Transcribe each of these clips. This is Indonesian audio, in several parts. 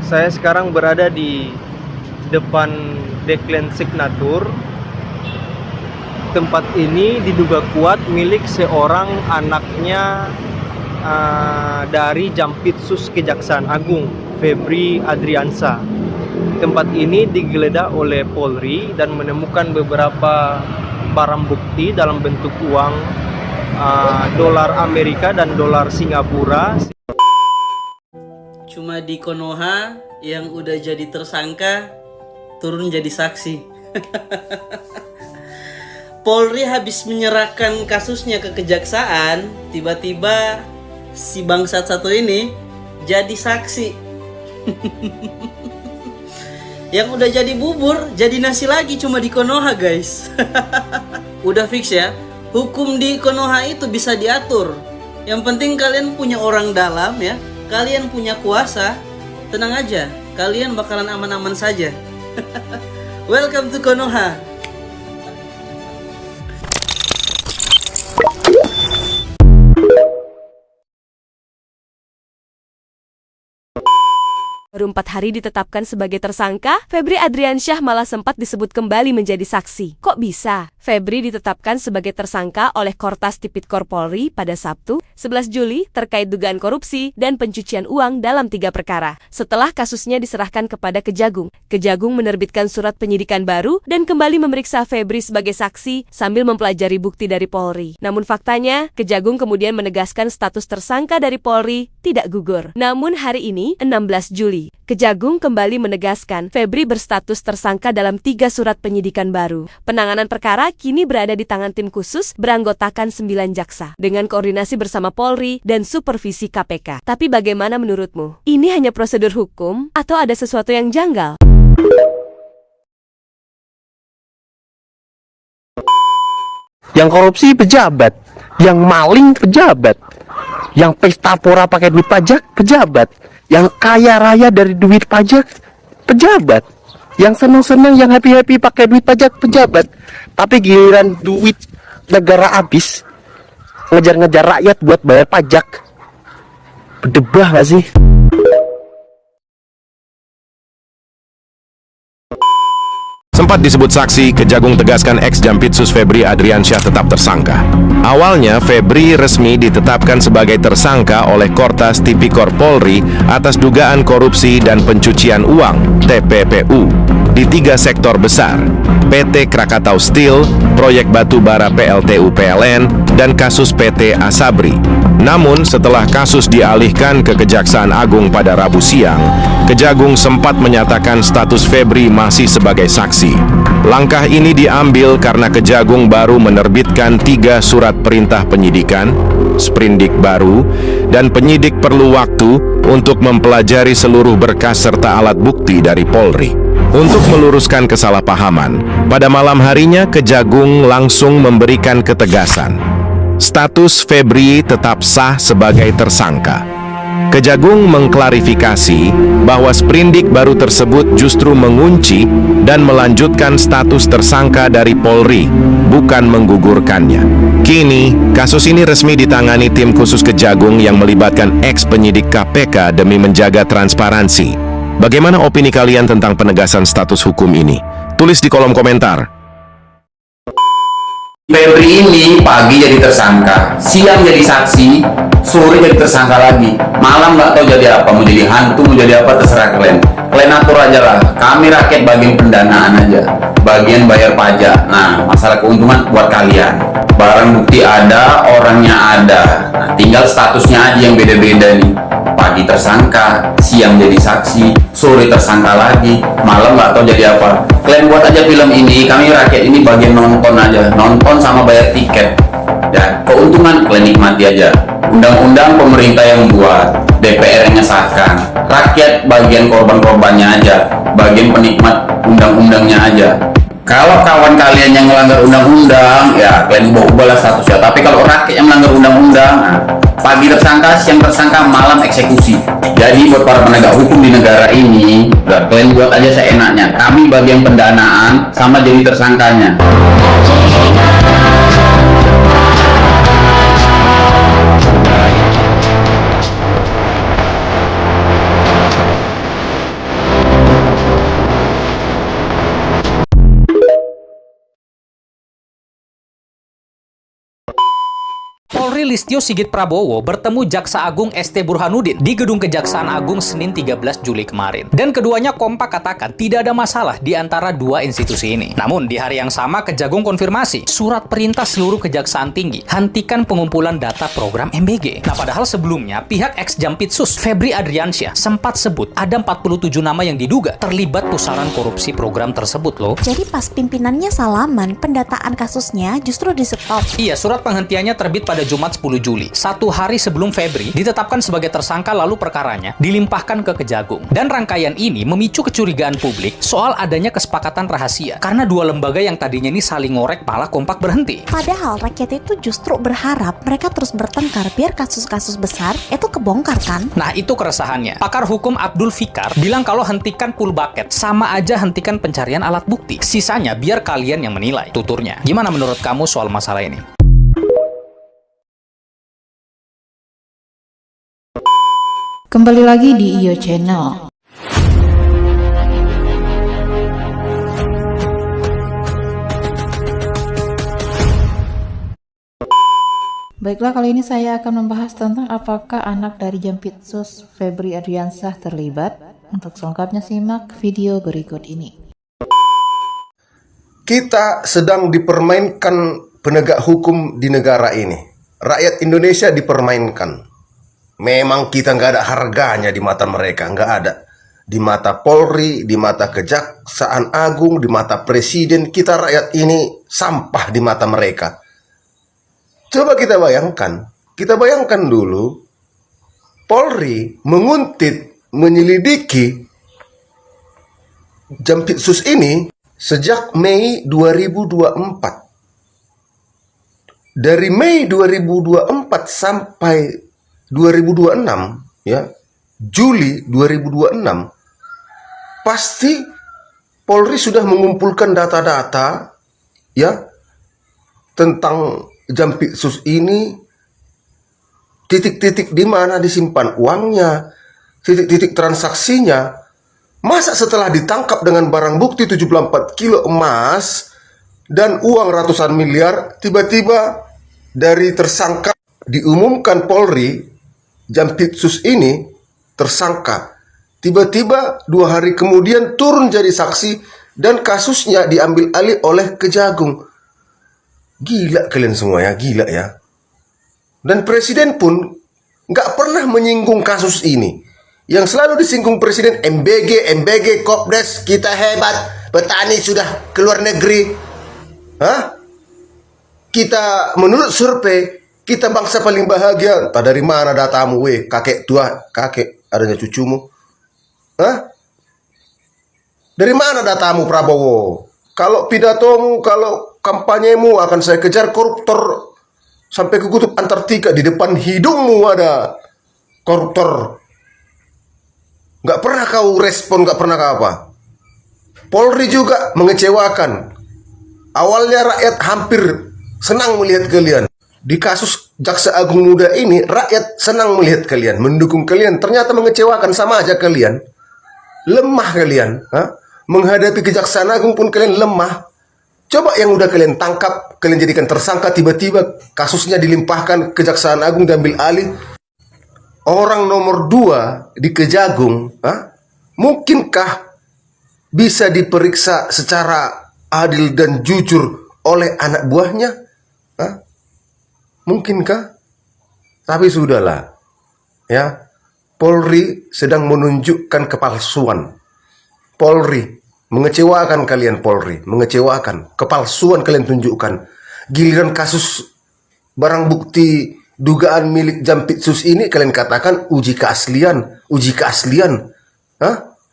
Saya sekarang berada di depan Deklen Signature. Tempat ini diduga kuat milik seorang anaknya dari Jampitsus Kejaksaan Agung, Febri Adriansyah. Tempat ini digeledah oleh Polri dan menemukan beberapa barang bukti dalam bentuk uang dolar Amerika dan dolar Singapura. Cuma di Konoha yang udah jadi tersangka turun jadi saksi. Polri habis menyerahkan kasusnya ke kejaksaan, tiba-tiba si bangsat satu ini jadi saksi. Yang udah jadi bubur jadi nasi lagi cuma di Konoha, guys. Udah fix ya, hukum di Konoha itu bisa diatur. Yang penting kalian punya orang dalam ya, kalian punya kuasa, tenang aja, kalian bakalan aman-aman saja. Welcome to Konoha. Baru 4 hari ditetapkan sebagai tersangka, Febri Adriansyah malah sempat disebut kembali menjadi saksi. Kok bisa? Febri ditetapkan sebagai tersangka oleh Kortas Tipikor Polri pada Sabtu, 11 Juli terkait dugaan korupsi dan pencucian uang dalam 3 perkara. Setelah kasusnya diserahkan kepada Kejagung, Kejagung menerbitkan surat penyidikan baru dan kembali memeriksa Febri sebagai saksi sambil mempelajari bukti dari Polri. Namun faktanya, Kejagung kemudian menegaskan status tersangka dari Polri tidak gugur. Namun hari ini, 16 Juli, Kejagung kembali menegaskan Febri berstatus tersangka dalam 3 surat penyidikan baru. Penanganan perkara kini berada di tangan tim khusus beranggotakan 9 jaksa dengan koordinasi bersama Polri dan supervisi KPK. Tapi bagaimana menurutmu? Ini hanya prosedur hukum atau ada sesuatu yang janggal? Yang korupsi pejabat, yang maling pejabat, yang pesta pora pakai duit pajak pejabat, yang kaya raya dari duit pajak pejabat, yang senang-senang, yang happy-happy pakai duit pajak pejabat. Tapi giliran duit negara habis, ngejar-ngejar rakyat buat bayar pajak. Berdebah gak sih? Sempat disebut saksi, Kejagung tegaskan ex-Jampitsus Febri Adriansyah tetap tersangka. Awalnya, Febri resmi ditetapkan sebagai tersangka oleh Kortas Tipikor Polri atas dugaan korupsi dan pencucian uang (TPPU) di 3 sektor besar: PT Krakatau Steel, proyek batu bara PLTU PLN, dan kasus PT Asabri. Namun, setelah kasus dialihkan ke Kejaksaan Agung pada Rabu siang, Kejagung sempat menyatakan status Febri masih sebagai saksi. Langkah ini diambil karena Kejagung baru menerbitkan 3 surat perintah penyidikan, sprindik baru, dan penyidik perlu waktu untuk mempelajari seluruh berkas serta alat bukti dari Polri. Untuk meluruskan kesalahpahaman, pada malam harinya Kejagung langsung memberikan ketegasan. Status Febri tetap sah sebagai tersangka. Kejagung mengklarifikasi bahwa sprindik baru tersebut justru mengunci dan melanjutkan status tersangka dari Polri, bukan menggugurkannya. Kini, kasus ini resmi ditangani tim khusus Kejagung yang melibatkan ex-penyidik KPK demi menjaga transparansi. Bagaimana opini kalian tentang penegasan status hukum ini? Tulis di kolom komentar. Febri ini pagi jadi tersangka, siang jadi saksi, sore jadi tersangka lagi, malam nggak tahu jadi apa, mau jadi hantu, mau jadi apa, terserah kalian. Kalian atur aja lah, kami rakyat bagian pendanaan aja, bagian bayar pajak. Nah, masalah keuntungan buat kalian. Barang bukti ada, orangnya ada, nah, tinggal statusnya aja yang beda-beda nih. Pagi tersangka, siang jadi saksi, sore tersangka lagi, malam nggak tahu jadi apa. Kalian buat aja film ini, kami rakyat ini bagian nonton aja, nonton sama bayar tiket. Ya, keuntungan kalian nikmati aja. Undang-undang pemerintah yang buat, DPR yang ngesahkan, rakyat bagian korban-korbannya aja, bagian penikmat undang-undangnya aja. Kalau kawan kalian yang melanggar undang-undang, ya kalian ubah-ubahlah statusnya. Tapi kalau rakyat yang melanggar undang-undang, nah, pagi tersangka, siang tersangka, malam eksekusi. Jadi buat para penegak hukum di negara ini, udah kalian buat aja seenaknya. Kami bagian pendanaan sama jadi tersangkanya. Listio Sigit Prabowo bertemu Jaksa Agung ST Burhanuddin di Gedung Kejaksaan Agung Senin 13 Juli kemarin. Dan keduanya kompak katakan tidak ada masalah di antara dua institusi ini. Namun di hari yang sama Kejagung konfirmasi surat perintah seluruh Kejaksaan Tinggi hentikan pengumpulan data program MBG. Nah, padahal sebelumnya pihak ex Jampitsus Febri Adriansyah sempat sebut ada 47 nama yang diduga terlibat pusaran korupsi program tersebut loh. Jadi pas pimpinannya salaman, pendataan kasusnya justru di stop. Iya, surat penghentiannya terbit pada Jumat 10 Juli. Satu hari sebelum Febri ditetapkan sebagai tersangka lalu perkaranya dilimpahkan ke Kejagung. Dan rangkaian ini memicu kecurigaan publik soal adanya kesepakatan rahasia. Karena dua lembaga yang tadinya ini saling ngorek malah kompak berhenti. Padahal rakyat itu justru berharap mereka terus bertengkar biar kasus-kasus besar itu kebongkar kan? Nah, itu keresahannya. Pakar hukum Abdul Fikar bilang kalau hentikan full bucket sama aja hentikan pencarian alat bukti. Sisanya biar kalian yang menilai, tuturnya. Gimana menurut kamu soal masalah ini? Kembali lagi di IO Channel. Baiklah, kali ini saya akan membahas tentang apakah anak dari Jampitsus Febri Adriansyah terlibat. Untuk selengkapnya simak video berikut ini. Kita sedang dipermainkan penegak hukum di negara ini. Rakyat Indonesia dipermainkan. Memang kita nggak ada harganya di mata mereka, nggak ada. Di mata Polri, di mata Kejaksaan Agung, di mata Presiden, kita rakyat ini sampah di mata mereka. Coba kita bayangkan dulu, Polri menguntit, menyelidiki Jampitsus ini sejak Mei 2024. Dari Mei 2024 sampai 2026, ya, Juli 2026, pasti Polri sudah mengumpulkan data-data, ya, tentang Jampitsus ini, titik-titik di mana disimpan uangnya, titik-titik transaksinya. Masa setelah ditangkap dengan barang bukti 74 kilo emas dan uang ratusan miliar, tiba-tiba dari tersangka diumumkan Polri, Jampitsus ini tersangka. Tiba-tiba 2 hari kemudian turun jadi saksi dan kasusnya diambil alih oleh Kejagung. Gila kalian semua ya, gila ya. Dan Presiden pun nggak pernah menyinggung kasus ini. Yang selalu disinggung Presiden, MBG, Kopdes, kita hebat, petani sudah keluar negeri. Hah? Kita menurut survei, kita bangsa paling bahagia. Entah dari mana datamu, weh, kakek tua, kakek adanya cucumu. Hah? Dari mana datamu, Prabowo? Kalau pidatomu, kalau kampanyemu akan saya kejar koruptor sampai ke kutub Antartika, di depan hidungmu ada koruptor. Nggak pernah kau respon, nggak pernah kau apa. Polri juga mengecewakan. Awalnya rakyat hampir senang melihat kalian. Di kasus Jaksa Agung Muda ini, rakyat senang melihat kalian, mendukung kalian. Ternyata mengecewakan, sama aja kalian. Lemah kalian. Ha? Menghadapi Kejaksaan Agung pun kalian lemah. Coba yang udah kalian tangkap, kalian jadikan tersangka, tiba-tiba kasusnya dilimpahkan Kejaksaan Agung diambil alih. Orang nomor 2 di Kejagung, mungkinkah bisa diperiksa secara adil dan jujur oleh anak buahnya? Mungkinkah? Tapi sudahlah, ya. Polri sedang menunjukkan kepalsuan. Polri mengecewakan kalian, Polri mengecewakan, kepalsuan kalian tunjukkan. Giliran kasus barang bukti dugaan milik Jampitsus ini kalian katakan uji keaslian.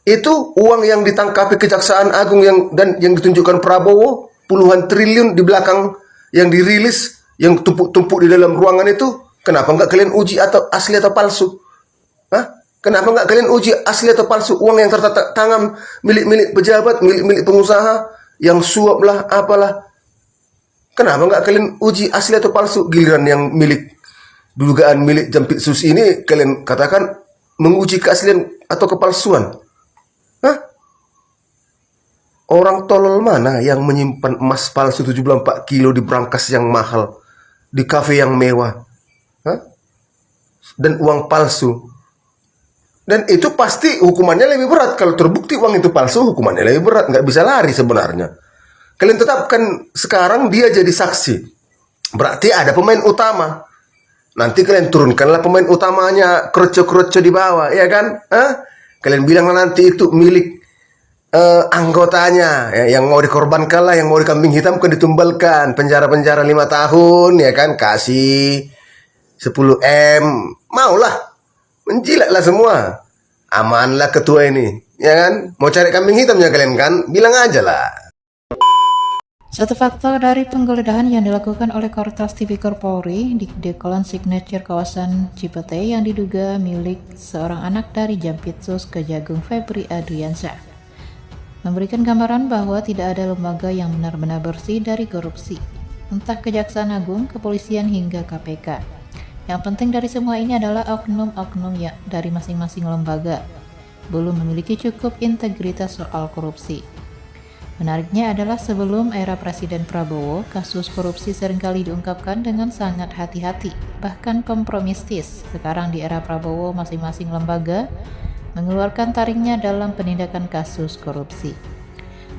Itu uang yang ditangkapi Kejaksaan Agung yang ditunjukkan Prabowo, puluhan triliun di belakang yang dirilis, yang tumpuk-tumpuk di dalam ruangan itu. Kenapa nggak kalian uji atau asli atau palsu? Kenapa nggak kalian uji asli atau palsu? Uang yang tertata tangan milik-milik pejabat, milik-milik pengusaha, yang suap lah, apalah. Kenapa nggak kalian uji asli atau palsu? Giliran yang dugaan milik Jampitsus ini kalian katakan menguji keaslian atau kepalsuan. Orang tolol mana yang menyimpan emas palsu 74 kilo di brankas yang mahal, di kafe yang mewah? Hah? Dan uang palsu. Dan itu pasti hukumannya lebih berat. Kalau terbukti uang itu palsu, hukumannya lebih berat. Nggak bisa lari sebenarnya. Kalian tetapkan sekarang dia jadi saksi. Berarti ada pemain utama. Nanti kalian turunkanlah pemain utamanya, kroco-kroco di bawah, ya kan? Hah? Kalian bilang nanti itu milik anggotanya, ya, yang mau dikorbankan lah, yang mau dikambing hitamkan, ditumbalkan, penjara-penjara 5 tahun, ya kan? Kasih 10 M, maulah, menjilatlah semua. Amanlah ketua ini, ya kan? Mau cari kambing hitamnya kalian kan? Bilang aja lah. Satu faktor dari penggeledahan yang dilakukan oleh Kortas Tipikor Polri di Dekolan Signature kawasan Cipete yang diduga milik seorang anak dari Jampitsus Kejagung Febri Adriansyah memberikan gambaran bahwa tidak ada lembaga yang benar-benar bersih dari korupsi, entah Kejaksaan Agung, Kepolisian hingga KPK. Yang penting dari semua ini adalah oknum-oknum ya dari masing-masing lembaga belum memiliki cukup integritas soal korupsi. Menariknya adalah sebelum era Presiden Prabowo, kasus korupsi seringkali diungkapkan dengan sangat hati-hati, bahkan kompromistis. Sekarang di era Prabowo, masing-masing lembaga mengeluarkan taringnya dalam penindakan kasus korupsi.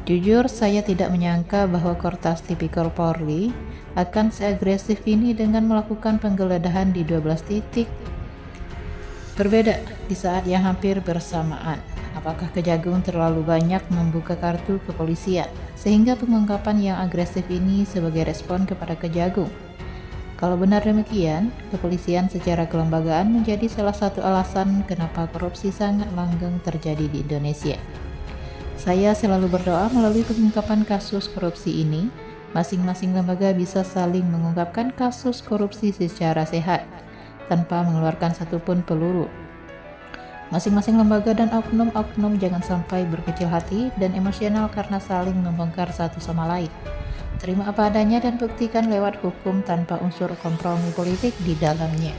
Jujur, saya tidak menyangka bahwa Kortas Tipikor Polri akan seagresif ini dengan melakukan penggeledahan di 12 titik berbeda di saat yang hampir bersamaan. Apakah Kejagung terlalu banyak membuka kartu kepolisian sehingga pengungkapan yang agresif ini sebagai respon kepada Kejagung? Kalau benar demikian, kepolisian secara kelembagaan menjadi salah satu alasan kenapa korupsi sangat langgeng terjadi di Indonesia. Saya selalu berdoa melalui pengungkapan kasus korupsi ini, masing-masing lembaga bisa saling mengungkapkan kasus korupsi secara sehat, tanpa mengeluarkan satupun peluru. Masing-masing lembaga dan oknum-oknum jangan sampai berkecil hati dan emosional karena saling membongkar satu sama lain. Terima apa adanya dan buktikan lewat hukum tanpa unsur kompromi politik di dalamnya.